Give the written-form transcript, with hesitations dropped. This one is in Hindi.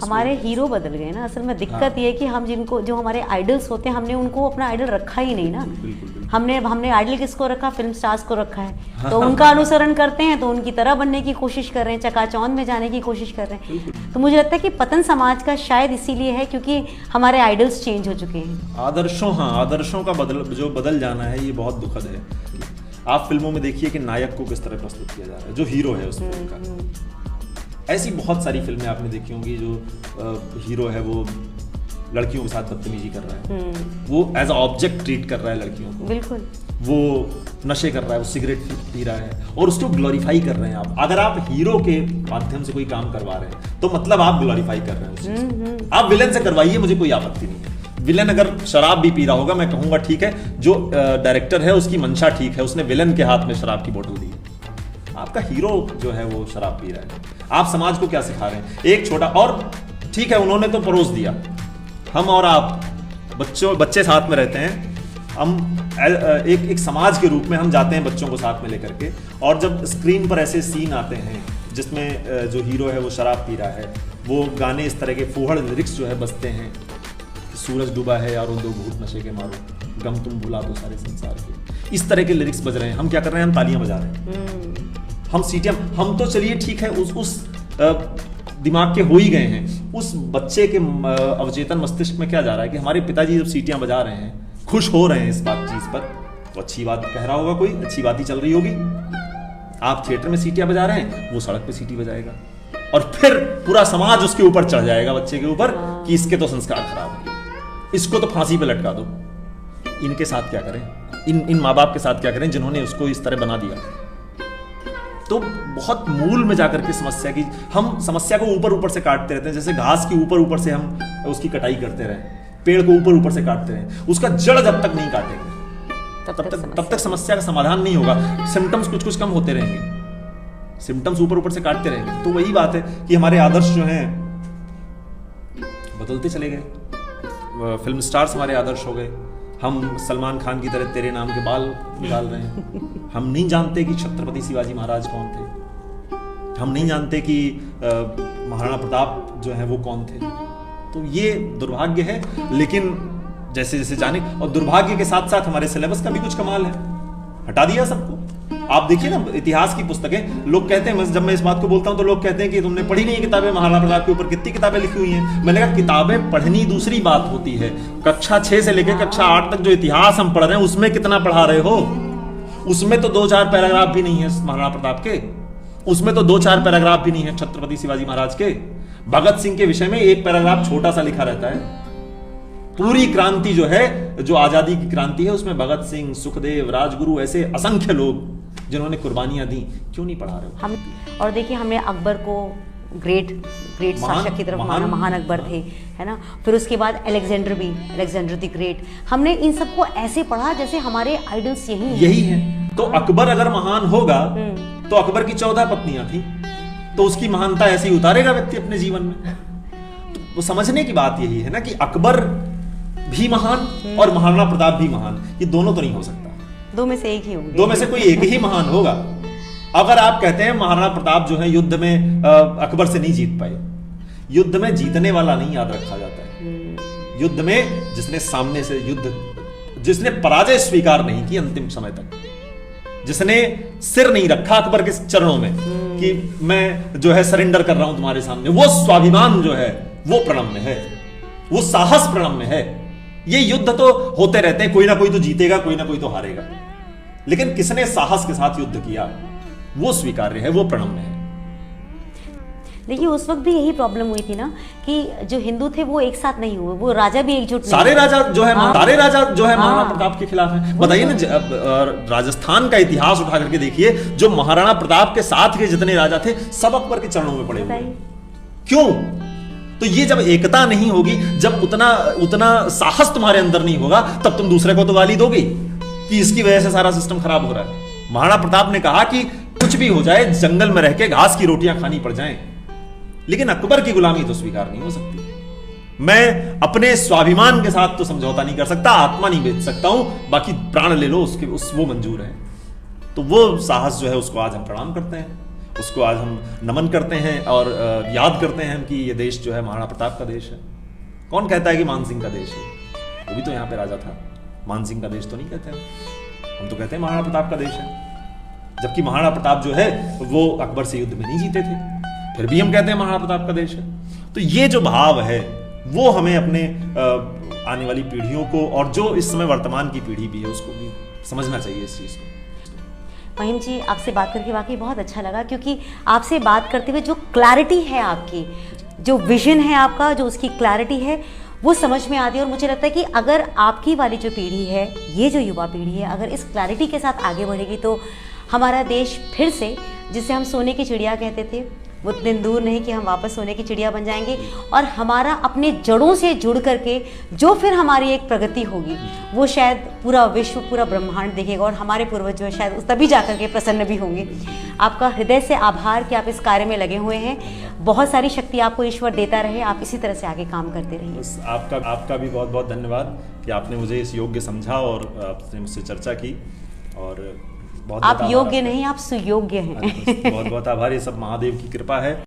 हमारे हीरो बदल गए ना असल में। दिक्कत ये है कि हम जिनको जो हमारे आइडल्स होते हैं हमने उनको अपना आइडल रखा ही नहीं ना। हमने आइडल किसको रखा, फिल्म स्टार्स को रखा है। तो उनका अनुसरण करते हैं, तो उनकी तरह बनने की कोशिश कर रहे हैं, चकाचौंध में जाने की कोशिश कर रहे हैं। तो मुझे लगता है कि पतन समाज का शायद इसीलिए है क्योंकि हमारे आइडल्स चेंज हो चुके हैं। आदर्शों का बदल जाना है, ये बहुत दुखद है। आप फिल्मों में देखिए कि नायक को किस तरह प्रस्तुत किया जा रहा है, जो हीरो है उस फिल्म का। ऐसी बहुत सारी फिल्में आपने देखी होंगी जो हीरो है वो लड़कियों के साथ बदतमीजी कर रहा है, वो एज अ ऑब्जेक्ट ट्रीट कर रहा है लड़कियों को, बिल्कुल वो नशे कर रहा है, वो सिगरेट पी रहा है और उसको ग्लोरीफाई कर रहे हैं आप। अगर आप हीरो के माध्यम से कोई काम करवा रहे हैं तो मतलब आप ग्लोरीफाई कर रहे हैं उस चीज को। आप विलेन से करवाइए, मुझे कोई आपत्ति नहीं है। विलेन अगर शराब भी पी रहा होगा मैं कहूंगा ठीक है, जो डायरेक्टर है उसकी मंशा ठीक है, उसने विलेन के हाथ में शराब की बोतल दी है। आपका हीरो जो है वो शराब पी रहा है, आप समाज को क्या सिखा रहे हैं? एक छोटा और ठीक है, उन्होंने तो परोस दिया, हम और आप बच्चे साथ में रहते हैं, हम एक समाज के रूप में हम जाते हैं बच्चों को साथ में लेकर के, और जब स्क्रीन पर ऐसे सीन आते हैं जिसमें जो हीरो है वो शराब पी रहा है, वो गाने इस तरह के फूहड़ लिरिक्स जो है बजते हैं, सूरज डूबा है यारों दो घूंट नशे के मारो, गम तुम भुला दो सारे संसार के, इस तरह के लिरिक्स बज रहे हैं, हम क्या कर रहे हैं? हम तालियां बजा रहे हैं, हम सीटियां, हम तो चलिए ठीक है उस दिमाग के हो ही गए हैं। उस बच्चे के अवचेतन मस्तिष्क में क्या जा रहा है कि हमारे पिताजी जब सीटियां बजा रहे हैं, खुश हो रहे हैं इस बात चीज पर, तो अच्छी बात कह रहा होगा, कोई अच्छी बात ही चल रही होगी। आप थिएटर में सीटियां बजा रहे हैं, वो सड़क पे सीटी बजाएगा और फिर पूरा समाज उसके ऊपर चढ़ जाएगा, बच्चे के ऊपर, कि इसके तो संस्कार खराब है, इसको तो फांसी पे लटका दो। इनके साथ क्या करें? इन माँ बाप के साथ क्या करें जिन्होंने उसको इस तरह बना दिया? तो बहुत मूल में जाकर के समस्या की, हम समस्या को ऊपर से काटते रहते हैं, जैसे घास की ऊपर से हम उसकी कटाई करते रहे, पेड़ को ऊपर से काटते रहे, उसका जड़ जब तक नहीं काटेंगे तब तक समस्या का समाधान नहीं होगा। सिम्टम्स कुछ कम होते रहेंगे, सिम्टम्स ऊपर से काटते रहेंगे। तो वही बात है कि हमारे आदर्श जो हैं बदलते चले गए, फिल्म स्टार्स हमारे आदर्श हो गए, हम सलमान खान की तरह तेरे नाम के बाल निकाल रहे हैं। हम नहीं जानते कि छत्रपति शिवाजी महाराज कौन थे, हम नहीं जानते कि महाराणा प्रताप जो है वो कौन थे। तो ये दुर्भाग्य है, लेकिन जैसे जैसे जाने, और दुर्भाग्य के साथ साथ हमारे सिलेबस का भी कुछ कमाल है, हटा दिया सबको। आप देखिए ना इतिहास की पुस्तकें, लोग कहते हैं, जब मैं इस बात को बोलता हूं तो लोग कहते हैं कि तुमने पढ़ी नहीं है किताबें, महाराणा प्रताप के ऊपर कितनी किताबें लिखी हुई हैं। मैंने कहा किताबें पढ़नी दूसरी बात होती है, कक्षा 6 से लेकर कक्षा 8 तक जो इतिहास हम पढ़ रहे हैं उसमें कितना पढ़ा रहे हो? उसमें तो 2-4 पैराग्राफ भी नहीं है महाराणा प्रताप के, उसमें तो 2-4 पैराग्राफ भी नहीं है छत्रपति शिवाजी महाराज के। भगत सिंह के विषय में एक पैराग्राफ छोटा सा लिखा रहता है। पूरी क्रांति जो है, जो आजादी की क्रांति है, उसमें भगत सिंह, सुखदेव, राजगुरु, ऐसे असंख्य लोग जिन्होंने कुर्बानियां दी, क्यों नहीं पढ़ा रहे हो? हम और देखिए हमने अकबर को ग्रेट शासक की तरफ माना, महान अकबर थे, है ना। फिर उसके बाद अलेक्जेंडर द ग्रेट, हमने इन सबको ऐसे पढ़ा जैसे हमारे आइडल्स यही हैं। तो अकबर अगर महान होगा तो अकबर की 14 पत्नियां थी, तो उसकी महानता ऐसे ही उतारेगा व्यक्ति अपने जीवन में। तो वो समझने की बात यही है ना कि अकबर भी महान और महाराणा प्रताप भी महान, ये दोनों तो नहीं हो सकता, दो में से एक ही होंगे, दो में से कोई एक ही महान होगा। अगर आप कहते हैं महाराणा प्रताप जो है युद्ध में अकबर से नहीं जीत पाए, युद्ध में जीतने वाला नहीं याद रखा जाता है। युद्ध में जिसने सामने से जिसने पराजय स्वीकार नहीं की अंतिम समय तक, जिसने सिर नहीं रखा अकबर के चरणों में कि मैं जो है सरेंडर कर रहा हूं तुम्हारे सामने, वो स्वाभिमान जो है वो प्रणम्य है, वो साहस प्रणम्य है। ये युद्ध तो होते रहते हैं, कोई ना कोई तो जीतेगा, कोई ना कोई तो हारेगा, लेकिन किसने साहस के साथ युद्ध किया वो स्वीकार्य है, वो प्रणम्य है। देखिए उस वक्त भी यही प्रॉब्लम हुई थी ना कि जो हिंदू थे वो एक साथ नहीं हुए, वो राजा भी एकजुट नहीं, सारे राजा जो है महाराणा प्रताप के खिलाफ है। बताइए ना, राजस्थान का इतिहास उठा करके देखिए, जो महाराणा प्रताप के साथ के जितने राजा थे सब अकबर के चरणों में पड़े हुए। क्यों? तो ये जब एकता नहीं होगी, जब उतना साहस तुम्हारे अंदर नहीं होगा, तब तुम दूसरे को तो गाली दोगे कि इसकी वजह से सारा सिस्टम खराब हो रहा है। महाराणा प्रताप ने कहा कि कुछ भी हो जाए, जंगल में रह के घास की रोटियां खानी पड़ जाएं, लेकिन अकबर की गुलामी तो स्वीकार नहीं हो सकती। मैं अपने स्वाभिमान के साथ तो समझौता नहीं कर सकता, आत्मा नहीं बेच सकता हूं, बाकी प्राण ले लो वो मंजूर है। तो वो साहस जो है उसको आज हम प्रणाम करते हैं। उसको आज हम नमन करते हैं और याद करते हैं कि ये देश जो है महाराणा प्रताप का देश है। कौन कहता है कि मान सिंह का देश है? वो भी तो यहाँ पे राजा था। मान सिंह का देश तो नहीं कहते हम तो कहते हैं महाराणा प्रताप का देश है। जबकि महाराणा प्रताप जो है वो अकबर से युद्ध में नहीं जीते थे, फिर भी हम कहते हैं महाराणा प्रताप का देश है। तो ये जो भाव है वो हमें अपने आने वाली पीढ़ियों को और जो इस समय वर्तमान की पीढ़ी भी है उसको भी समझना चाहिए इस चीज़ को। महिम जी, आपसे बात करके वाकई बहुत अच्छा लगा, क्योंकि आपसे बात करते हुए जो क्लैरिटी है आपकी, जो विजन है आपका, जो उसकी क्लैरिटी है वो समझ में आती है। और मुझे लगता है कि अगर आपकी वाली जो पीढ़ी है, ये जो युवा पीढ़ी है, अगर इस क्लैरिटी के साथ आगे बढ़ेगी तो हमारा देश फिर से, जिसे हम सोने की चिड़िया कहते थे, वो दिन दूर नहीं कि हम वापस सोने की चिड़िया बन जाएंगे। और हमारा अपने जड़ों से जुड़ करके जो फिर हमारी एक प्रगति होगी वो शायद पूरा विश्व, पूरा ब्रह्मांड देखेगा और हमारे पूर्वज जो है शायद तभी जा करके प्रसन्न भी होंगे। आपका हृदय से आभार कि आप इस कार्य में लगे हुए हैं। बहुत सारी शक्ति आपको ईश्वर देता रहे, आप इसी तरह से आगे काम करते रहिए। बस आपका भी बहुत बहुत धन्यवाद कि आपने मुझे इस योग्य समझा और आपने मुझसे चर्चा की। और बहुत आप योग्य नहीं, आप सुयोग्य हैं। बहुत बहुत आभार, ये सब महादेव की कृपा है।